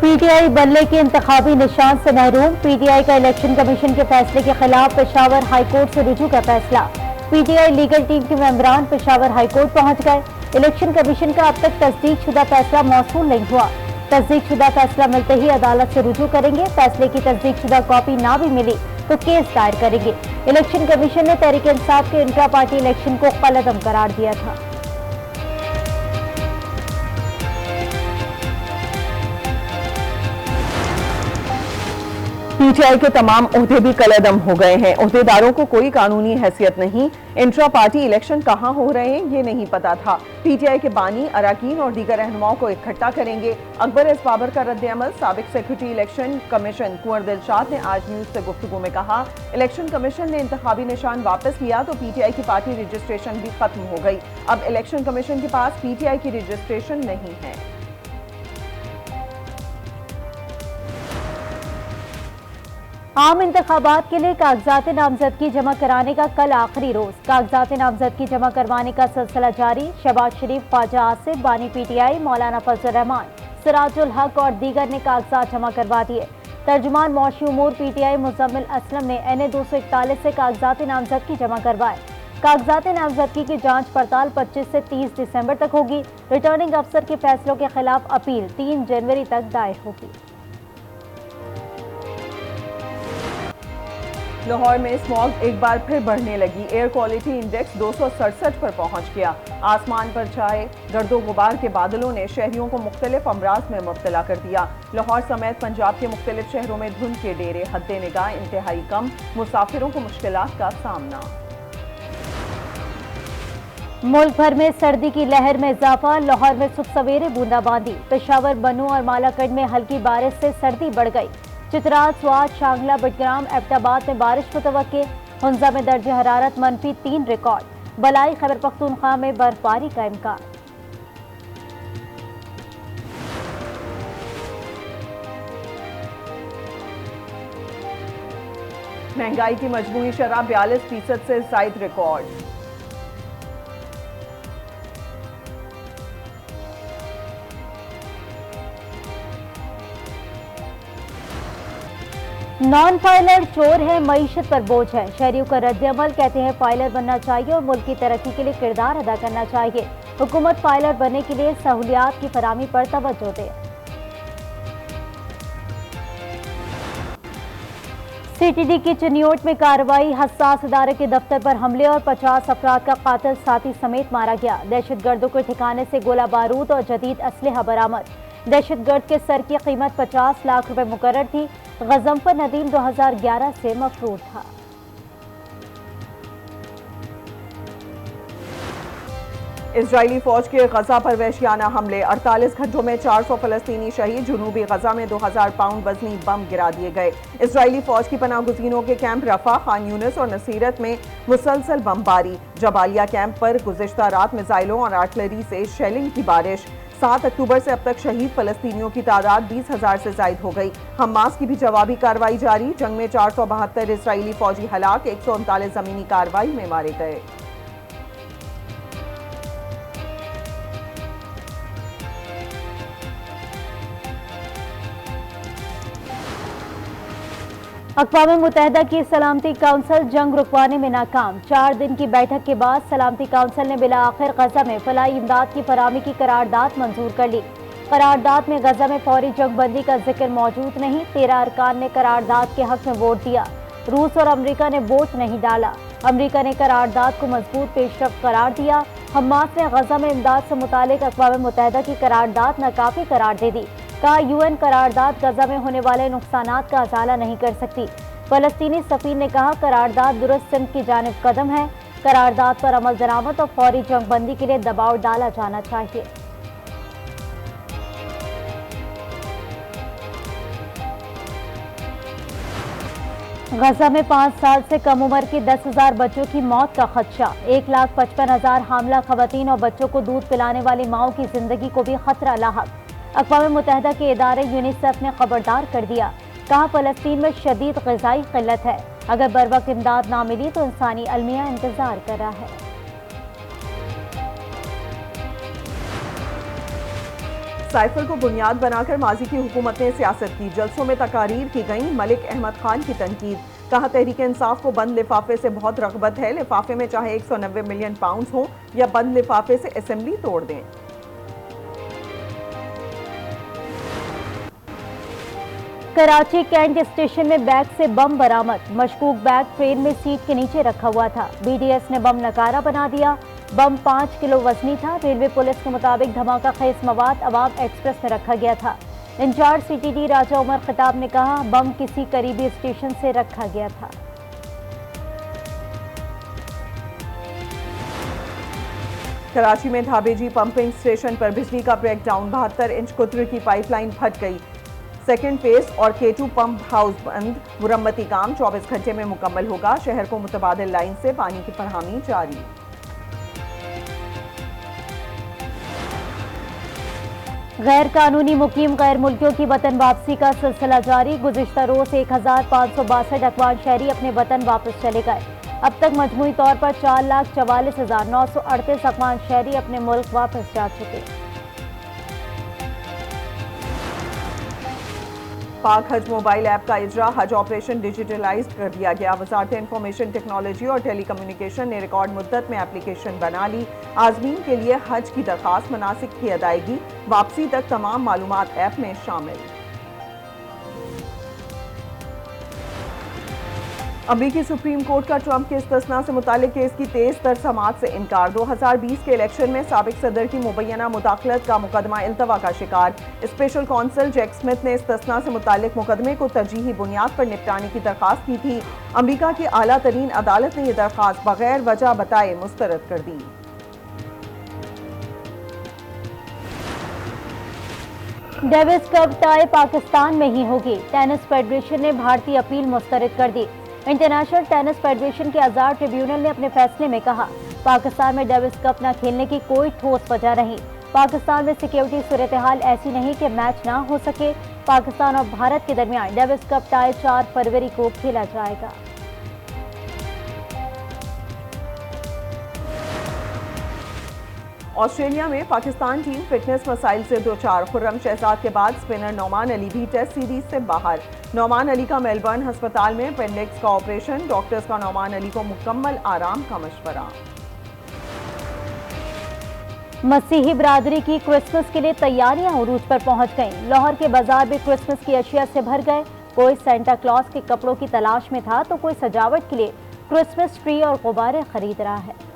PTI बल्ले के इंतखाबी निशान से महरूम। पीटीआई का इलेक्शन कमीशन के फैसले के खिलाफ पेशावर हाईकोर्ट से रुजू का फैसला। पीटीआई लीगल टीम के मेंबरान पेशावर हाईकोर्ट पहुंच गए। इलेक्शन कमीशन का अब तक तस्दीक शुदा फैसला मौसूल नहीं हुआ। तस्दीक शुदा फैसला मिलते ही अदालत से रुजू करेंगे। फैसले की तस्दीक शुदा कॉपी ना भी मिली तो केस दायर करेंगे। इलेक्शन कमीशन ने तहरीक इंसाफ के इंट्रा पार्टी इलेक्शन को कलअदम करार दिया था। पीटीआई के तमाम ओहदे भी कलअदम हो गए हैं। ओहदेदारों को कोई कानूनी हैसियत नहीं। इंट्रा पार्टी इलेक्शन कहां हो रहे हैं ये नहीं पता था। पीटीआई के बानी, अराकीन और दीगर रहनुमाओं को इकट्ठा करेंगे। अकबर एस बाबर का रद्द-ए-अमल। साबिक सेक्रेटरी इलेक्शन कमीशन कुंवर दिलशाद ने आज न्यूज से गुफ्तगू में कहा, इलेक्शन कमीशन ने इंतखाबी निशान वापस लिया तो पीटीआई की पार्टी रजिस्ट्रेशन भी खत्म हो गई। अब इलेक्शन कमीशन के पास पीटीआई की रजिस्ट्रेशन नहीं है। आम इंतखाबात के लिए कागजात नामजदगी जमा कराने का कल आखिरी रोज। कागजात नामजदगी जमा करवाने का सिलसिला जारी। शहबाज शरीफ, ख्वाजा आसिफ, बानी पीटीआई, मौलाना फजल रहमान, सिराजुल हक और दीगर ने कागजात जमा करवा दिए। तर्जुमान मौशी उमूर पीटीआई मुजम्मिल असलम ने NA 241 से कागजात नामजदगी जमा करवाए। कागजात नामजदगी की जांच पड़ताल 25 से 30 दिसंबर तक होगी। रिटर्निंग अफसर के फैसलों के खिलाफ अपील 3 जनवरी तक दायर होगी। लाहौर में स्मॉग एक बार फिर बढ़ने लगी। एयर क्वालिटी इंडेक्स 267 पर पहुंच गया। आसमान पर छाए गर्दो गुबार के बादलों ने शहरियों को मुख्तलिफ अमराज में मुब्तला कर दिया। लाहौर समेत पंजाब के मुख्तलिफ शहरों में धुंध के डेरे, हद्दे निगाह इंतहाई कम, मुसाफिरों को मुश्किलात का सामना। मुल्क भर में सर्दी की लहर में इजाफा। लाहौर में सुबह सवेरे बूंदाबांदी। पेशावर, बनू और मालाकड़ में हल्की बारिश से सर्दी बढ़ गई। चित्राल, स्वात, शांगला, बिटग्राम, एबटाबाद में बारिश मुतवक्के। हुंजा में दर्ज हरारत -3 रिकॉर्ड। बलाई खैबर पख्तूनख्वा में बर्फबारी का इम्कान। महंगाई की मजमूई शरह 42% से जायद रिकॉर्ड। नॉन फाइलर चोर है, मईशत पर बोझ है। शहरियों का रद्द-ए-अमल, कहते हैं फाइलर बनना चाहिए और मुल्क की तरक्की के लिए किरदार अदा करना चाहिए। हुकूमत फाइलर बनने के लिए सहूलियात की फराहमी पर तवज्जो दे। CTD की चिन्योट में कार्रवाई। हसास इदारे के दफ्तर पर हमले और 50 अफराद का कातिल साथी समेत मारा गया। दहशतगर्दों के ठिकाने से गोला बारूद और जदीद असलहा बरामद। दहशतगर्द के सर की कीमत 50 लाख रुपए मुकर्रर थी। गजनफर नदीम 2011 से मफरूर था। इजरायली फौज के गजा पर वहशियाना हमले। 48 घंटों में 400 फलस्तीनी शहीद। जनूबी गजा में 2000 पाउंड वजनी बम गिरा दिए गए। इजरायली फौज की पनाह गुज़ीनों के कैंप रफा, खान यूनिस और नसीरत में मुसलसल बमबारी। जबालिया कैंप पर गुज़िश्ता रात मिसाइलों और आर्टिलरी से शेलिंग की बारिश। 7 अक्टूबर से अब तक शहीद फलस्तीनियों की तादाद 20,000 से जायद हो गई। हमास की भी जवाबी कार्रवाई जारी। जंग में 472 इजरायली फौजी हलाक, 139 जमीनी कार्रवाई में मारे गए। अक़वाम मुत्तहिदा की सलामती काउंसिल जंग रुकवाने में नाकाम। 4 दिन की बैठक के बाद सलामती काउंसिल ने बिला आखिर गजा में फलाही इमदाद की फराहमी की करारदाद मंजूर कर ली। करारदाद में गजा में फौरी जंगबंदी का जिक्र मौजूद नहीं। 13 अरकान ने करारदाद के हक में वोट दिया। रूस और अमरीका ने वोट नहीं डाला। अमरीका ने करारदाद को मजबूत पेशरफ्त करार दिया। हमास ने गजा में इमदाद से मुतालिक अक़वाम मुत्तहिदा की करारदाद नाकाफी करार दे दी। कहा, UN करारदाद गजा में होने वाले नुकसानात का अजाला नहीं कर सकती। फलस्तीनी सफीर ने कहा, करारदाद दुरुस्त सिमत की जानिब कदम है। करारदाद पर अमल दरामद और फौरी जंगबंदी के लिए दबाव डाला जाना चाहिए। गजा में 5 साल से कम उम्र की 10,000 बच्चों की मौत का खदशा। 1,55,000 हामला खवातीन और बच्चों को दूध पिलाने वाली माओं की जिंदगी को भी खतरा लाहक। अक़वाम मुत्तहिदा के इदारे यूनिसेफ ने खबरदार कर दिया। कहा, फलस्तीन में शदीद ग़िज़ाई क़िल्लत है। अगर बरवक्त इमदाद ना मिली तो इंसानी अलमिया इंतजार कर रहा है। साइफर को बुनियाद बनाकर माजी की हुकूमत ने सियासत की, जलसों में तकारीर की गई। मलिक अहमद खान की तनकीद, कहा तहरीक इंसाफ को बंद लिफाफे से बहुत रगबत है, लिफाफे में चाहे 190 मिलियन पाउंड हो या बंद लिफाफे से असेंबली तोड़ दें। कराची कैंट स्टेशन में बैग से बम बरामद, मशकूक बैग ट्रेन में सीट के नीचे रखा हुआ था। बीडीएस ने बम नकारा बना दिया। बम 5 किलो वजनी था। रेलवे पुलिस के मुताबिक धमाका खेज मवाद अवाम एक्सप्रेस में रखा गया था। इंचार्ज सीटीडी राजा उमर खिताब ने कहा, बम किसी करीबी स्टेशन से रखा गया था। कराची में धाबेजी पंपिंग स्टेशन पर बिजली का ब्रेकडाउन, 72 इंच कुत्र की पाइपलाइन फट गई। सेकेंड फेज और K2 पंप हाउस बंद, मुरम्मती काम 24 घंटे में मुकम्मल होगा। शहर को मुतबादिल लाइन से पानी की फरहमी जारी। गैर कानूनी मुकीम गैर मुल्कियों की वतन वापसी का सिलसिला जारी। गुज़िश्ता रोज 1562 अफगान शहरी अपने वतन वापस चले गए। अब तक मजमूई तौर पर 4,44,938 अफगान शहरी अपने मुल्क वापस जा चुके। पाक हज मोबाइल ऐप का इजरा, हज ऑपरेशन डिजिटलाइज कर दिया गया। वजारत इंफॉर्मेशन टेक्नोलॉजी और टेलीकम्युनिकेशन ने रिकॉर्ड मुद्दत में एप्लीकेशन बना ली। आज़मीन के लिए हज की दरखास्त, मनासिक की अदायगी, वापसी तक तमाम मालूमात ऐप में शामिल। अमरीकी सुप्रीम कोर्ट का ट्रंप के इस्तिस्ना से मुतालिक केस की तेज तर समाअत से इनकार। 2020 के इलेक्शन में साबिक सदर की मुबैना मुदाखलत का मुकदमा इल्तवा का शिकार। स्पेशल कौंसल जैक स्मिथ ने इस्तिस्ना से मुतालिक मुकदमे को तरजीही बुनियाद पर निपटाने की दरख्वास्त की थी। अमरीका की आला तरीन अदालत ने यह दरख्वास्त बगैर वजह बताए मुस्तरद कर दी। डेविस कप टाई पाकिस्तान में ही होगी। टेनिस फेडरेशन ने भारतीय अपील मुस्तरद कर दी। इंटरनेशनल टेनिस फेडरेशन के आज़ाद ट्रिब्यूनल ने अपने फैसले में कहा, पाकिस्तान में डेविस कप न खेलने की कोई ठोस वजह नहीं। पाकिस्तान में सिक्योरिटी सूरत हाल ऐसी नहीं कि मैच ना हो सके। पाकिस्तान और भारत के दरमियान डेविस कप टाई 4 फरवरी को खेला जाएगा। ऑस्ट्रेलिया में पाकिस्तान टीम फिटनेस मसाइल से दो चार। खुर्रम शहजाद के बाद स्पिनर नौमान अली भी टेस्ट सीरीज से बाहर। नौमान अली का मेलबर्न अस्पताल में अपेंडिक्स का ऑपरेशन, डॉक्टर्स का नौमान अली को मुकम्मल आराम का मशवरा। मसीही बिरादरी की क्रिसमस के लिए तैयारियां उरूज पर पहुंच गईं। लाहौर के बाजार भी क्रिसमस की अशिया से भर गए। कोई सेंटा क्लॉज के कपड़ों की तलाश में था तो कोई सजावट के लिए क्रिसमस ट्री और गुब्बारे खरीद रहा है।